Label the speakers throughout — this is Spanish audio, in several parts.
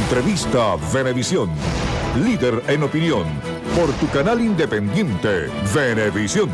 Speaker 1: Entrevista Venevisión. Líder en opinión. Por tu canal independiente, Venevisión.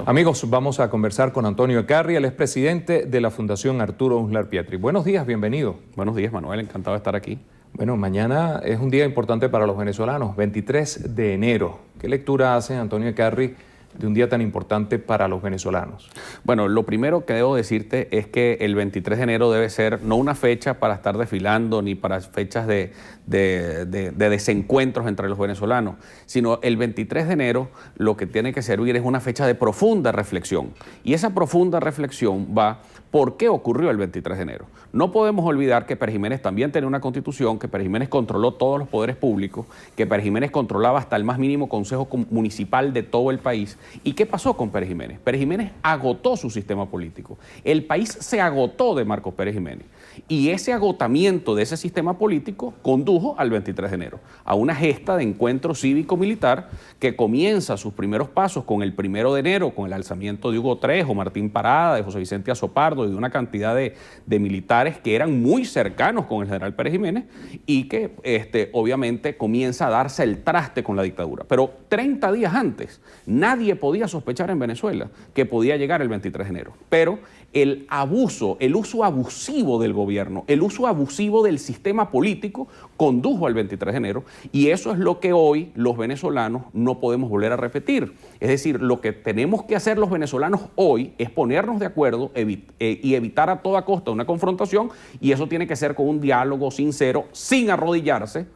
Speaker 2: Amigos, vamos a conversar con Antonio Eccarri, el expresidente de la Fundación Arturo Uslar Pietri. Buenos días, bienvenido.
Speaker 3: Buenos días, Manuel, encantado de estar aquí.
Speaker 2: Bueno, mañana es un día importante para los venezolanos, 23 de enero. ¿Qué lectura hace Antonio Eccarri de un día tan importante para los venezolanos?
Speaker 3: Bueno, lo primero que debo decirte es que el 23 de enero debe ser no una fecha para estar desfilando ni para fechas de desencuentros entre los venezolanos, sino el 23 de enero lo que tiene que servir es una fecha de profunda reflexión. Y esa profunda reflexión va por qué ocurrió el 23 de enero. No podemos olvidar que Pérez Jiménez también tenía una constitución, que Pérez Jiménez controló todos los poderes públicos, que Pérez Jiménez controlaba hasta el más mínimo consejo municipal de todo el país. ¿Y qué pasó con Pérez Jiménez? Pérez Jiménez agotó su sistema político. El país se agotó de Marcos Pérez Jiménez. Y ese agotamiento de ese sistema político condujo al 23 de enero, a una gesta de encuentro cívico-militar que comienza sus primeros pasos con el 1 de enero, con el alzamiento de Hugo Trejo, Martín Parada, de José Vicente Azopardo y de una cantidad de militares que eran muy cercanos con el general Pérez Jiménez y que obviamente comienza a darse el traste con la dictadura. Pero 30 días antes, nadie podía sospechar en Venezuela que podía llegar el 23 de enero. Pero el abuso, el uso abusivo del gobierno, el uso abusivo del sistema político condujo al 23 de enero y eso es lo que hoy los venezolanos no podemos volver a repetir. Es decir, lo que tenemos que hacer los venezolanos hoy es ponernos de acuerdo y evitar a toda costa una confrontación, y eso tiene que ser con un diálogo sincero, sin arrodillarse,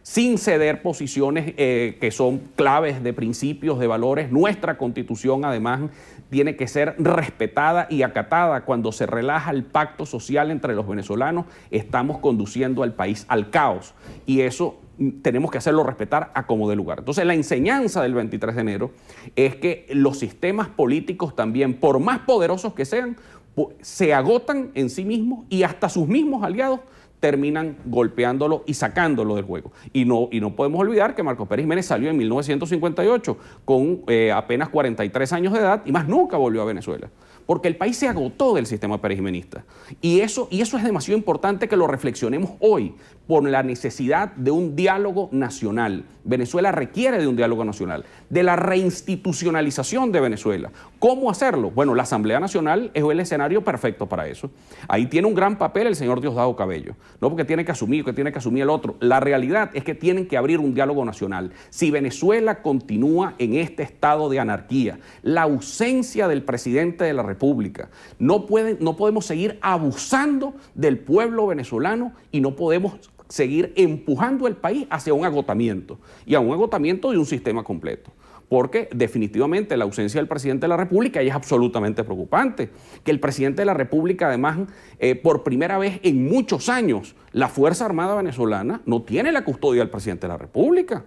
Speaker 3: sin ceder posiciones que son claves de principios, de valores. Nuestra Constitución, además, tiene que ser respetada y acatada. Cuando se relaja el pacto social entre los venezolanos, estamos conduciendo al país al caos. Y eso tenemos que hacerlo respetar a como dé lugar. Entonces, la enseñanza del 23 de enero es que los sistemas políticos también, por más poderosos que sean, se agotan en sí mismos y hasta sus mismos aliados terminan golpeándolo y sacándolo del juego. Y no podemos olvidar que Marcos Pérez Jiménez salió en 1958 con apenas 43 años de edad y más nunca volvió a Venezuela, porque el país se agotó del sistema perejjimenista. Y eso es demasiado importante que lo reflexionemos hoy por la necesidad de un diálogo nacional. Venezuela requiere de un diálogo nacional, de la reinstitucionalización de Venezuela. ¿Cómo hacerlo? Bueno, la Asamblea Nacional es el escenario perfecto para eso. Ahí tiene un gran papel el señor Diosdado Cabello. No porque tiene que asumir el otro. La realidad es que tienen que abrir un diálogo nacional. Si Venezuela continúa en este estado de anarquía, la ausencia del presidente de la República, no podemos seguir abusando del pueblo venezolano y no podemos seguir empujando el país hacia un agotamiento y a un agotamiento de un sistema completo. Porque definitivamente la ausencia del presidente de la República es absolutamente preocupante. Que el presidente de la República, además, por primera vez en muchos años, la Fuerza Armada venezolana no tiene la custodia del presidente de la República.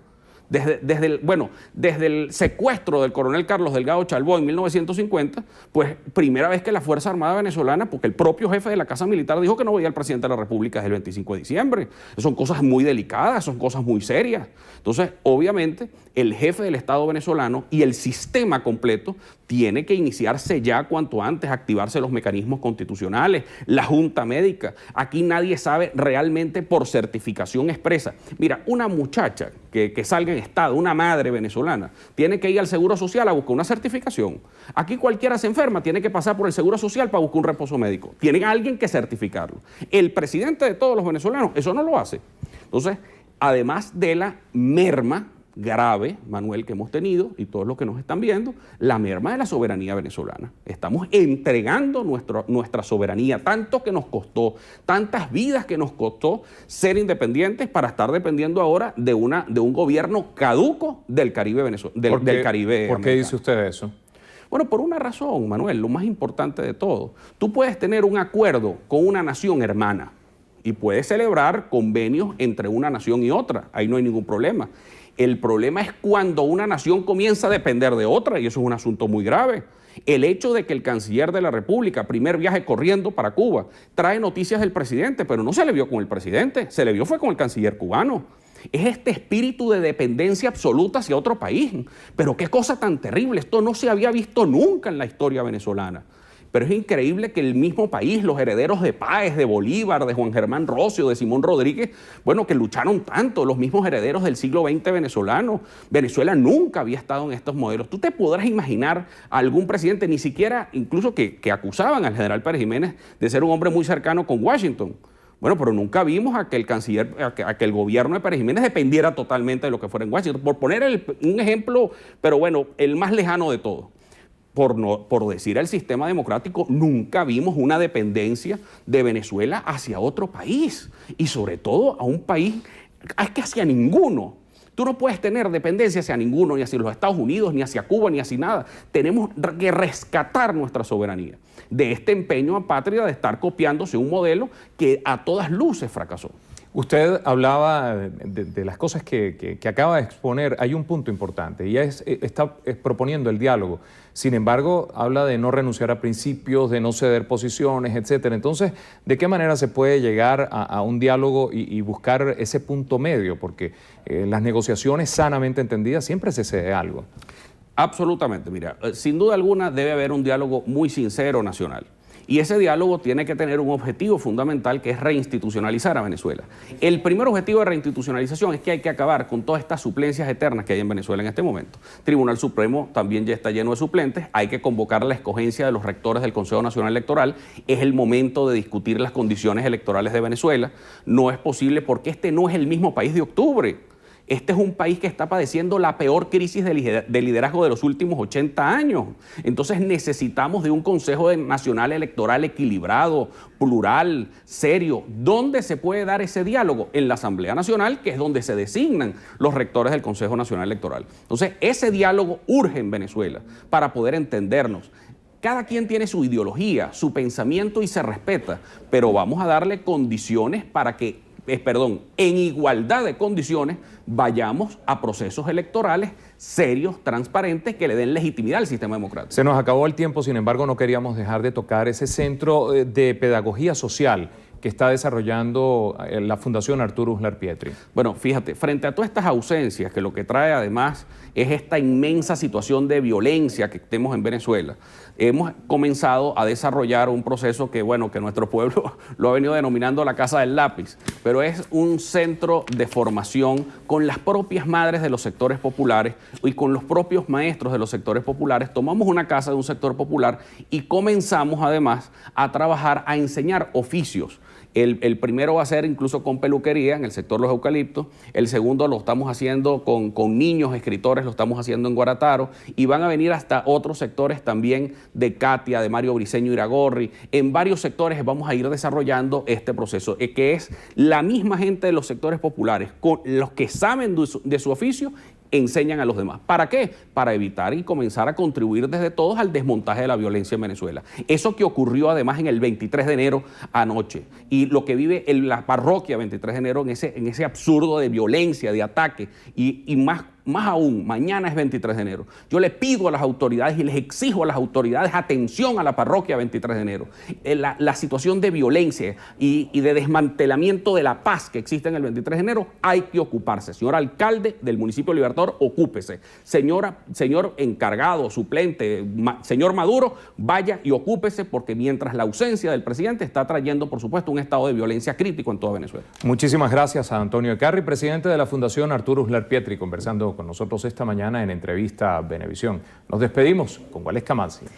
Speaker 3: Desde el secuestro del coronel Carlos Delgado Chalbó en 1950, pues primera vez que la Fuerza Armada venezolana, porque el propio jefe de la Casa Militar dijo que no veía al presidente de la República desde el 25 de diciembre. Son cosas muy delicadas, son cosas muy serias. Entonces, obviamente, el jefe del Estado venezolano y el sistema completo tiene que iniciarse ya cuanto antes, activarse los mecanismos constitucionales, la Junta Médica. Aquí nadie sabe realmente por certificación expresa. Mira, una muchacha que salga en estado, una madre venezolana, tiene que ir al Seguro Social a buscar una certificación. Aquí cualquiera se enferma, tiene que pasar por el Seguro Social para buscar un reposo médico. Tienen a alguien que certificarlo. El presidente de todos los venezolanos eso no lo hace. Entonces, además de la merma grave, Manuel, que hemos tenido, y todos los que nos están viendo, la merma de la soberanía venezolana. Estamos entregando nuestra soberanía, tanto que nos costó, tantas vidas que nos costó ser independientes para estar dependiendo ahora de un gobierno caduco del Caribe venezolano. Del Caribe.
Speaker 2: ¿Por qué dice usted eso?
Speaker 3: Bueno, por una razón, Manuel, lo más importante de todo. Tú puedes tener un acuerdo con una nación hermana y puedes celebrar convenios entre una nación y otra. Ahí no hay ningún problema. El problema es cuando una nación comienza a depender de otra, y eso es un asunto muy grave. El hecho de que el canciller de la República, primer viaje corriendo para Cuba, trae noticias del presidente, pero no se le vio con el presidente, se le vio fue con el canciller cubano. Es este espíritu de dependencia absoluta hacia otro país. Pero qué cosa tan terrible, esto no se había visto nunca en la historia venezolana. pero es increíble que el mismo país, los herederos de Páez, de Bolívar, de Juan Germán Rocio, de Simón Rodríguez, bueno, que lucharon tanto, los mismos herederos del siglo XX venezolano. Venezuela nunca había estado en estos modelos. Tú te podrás imaginar a algún presidente, ni siquiera, incluso que acusaban al general Pérez Jiménez de ser un hombre muy cercano con Washington. Bueno, pero nunca vimos a que el canciller, a que el gobierno de Pérez Jiménez dependiera totalmente de lo que fuera en Washington. Por poner un ejemplo, pero bueno, el más lejano de todos. Por decir el sistema democrático, nunca vimos una dependencia de Venezuela hacia otro país. Y sobre todo a un país, es que hacia ninguno. Tú no puedes tener dependencia hacia ninguno, ni hacia los Estados Unidos, ni hacia Cuba, ni hacia nada. Tenemos que rescatar nuestra soberanía de este empeño apátrida de estar copiándose un modelo que a todas luces fracasó.
Speaker 2: Usted hablaba de las cosas que acaba de exponer. Hay un punto importante y está proponiendo el diálogo. Sin embargo, habla de no renunciar a principios, de no ceder posiciones, etcétera. Entonces, ¿de qué manera se puede llegar a un diálogo y buscar ese punto medio? Porque las negociaciones sanamente entendidas siempre se cede algo.
Speaker 3: Absolutamente. Mira, sin duda alguna debe haber un diálogo muy sincero nacional. Y ese diálogo tiene que tener un objetivo fundamental, que es reinstitucionalizar a Venezuela. El primer objetivo de reinstitucionalización es que hay que acabar con todas estas suplencias eternas que hay en Venezuela en este momento. El Tribunal Supremo también ya está lleno de suplentes. Hay que convocar la escogencia de los rectores del Consejo Nacional Electoral. Es el momento de discutir las condiciones electorales de Venezuela. No es posible porque este no es el mismo país de octubre. Este es un país que está padeciendo la peor crisis de liderazgo de los últimos 80 años. Entonces necesitamos de un Consejo Nacional Electoral equilibrado, plural, serio. ¿Dónde se puede dar ese diálogo? En la Asamblea Nacional, que es donde se designan los rectores del Consejo Nacional Electoral. Entonces ese diálogo urge en Venezuela para poder entendernos. Cada quien tiene su ideología, su pensamiento y se respeta, pero vamos a darle condiciones para que en igualdad de condiciones, vayamos a procesos electorales serios, transparentes, que le den legitimidad al sistema democrático.
Speaker 2: Se nos acabó el tiempo, sin embargo, no queríamos dejar de tocar ese centro de pedagogía social que está desarrollando la Fundación Arturo Uslar Pietri.
Speaker 3: Bueno, fíjate, frente a todas estas ausencias, que lo que trae además es esta inmensa situación de violencia que tenemos en Venezuela, hemos comenzado a desarrollar un proceso que, bueno, que nuestro pueblo lo ha venido denominando la Casa del Lápiz, pero es un centro de formación con las propias madres de los sectores populares y con los propios maestros de los sectores populares. Tomamos una casa de un sector popular y comenzamos además a trabajar, a enseñar oficios. El primero va a ser incluso con peluquería en el sector Los Eucaliptos. El segundo lo estamos haciendo con niños escritores, lo estamos haciendo en Guarataro. Y van a venir hasta otros sectores también de Katia, de Mario Briceño Iragorri. En varios sectores vamos a ir desarrollando este proceso, que es la misma gente de los sectores populares, con los que saben de su oficio, enseñan a los demás. ¿Para qué? Para evitar y comenzar a contribuir desde todos al desmontaje de la violencia en Venezuela. Eso que ocurrió además en el 23 de enero anoche y lo que vive la parroquia 23 de enero en ese absurdo de violencia, de ataque y más aún, mañana es 23 de enero. Yo le pido a las autoridades y les exijo a las autoridades atención a la parroquia 23 de enero. La situación de violencia y de desmantelamiento de la paz que existe en el 23 de enero hay que ocuparse. Señor alcalde del municipio de Libertador, ocúpese. Señor encargado, suplente, señor Maduro, vaya y ocúpese, porque mientras la ausencia del presidente está trayendo, por supuesto, un estado de violencia crítico en toda Venezuela.
Speaker 2: Muchísimas gracias a Antonio Ecarry, presidente de la Fundación Arturo Uslar Pietri, conversando con nosotros esta mañana en Entrevista a Venevisión. Nos despedimos con Waleska Mansi.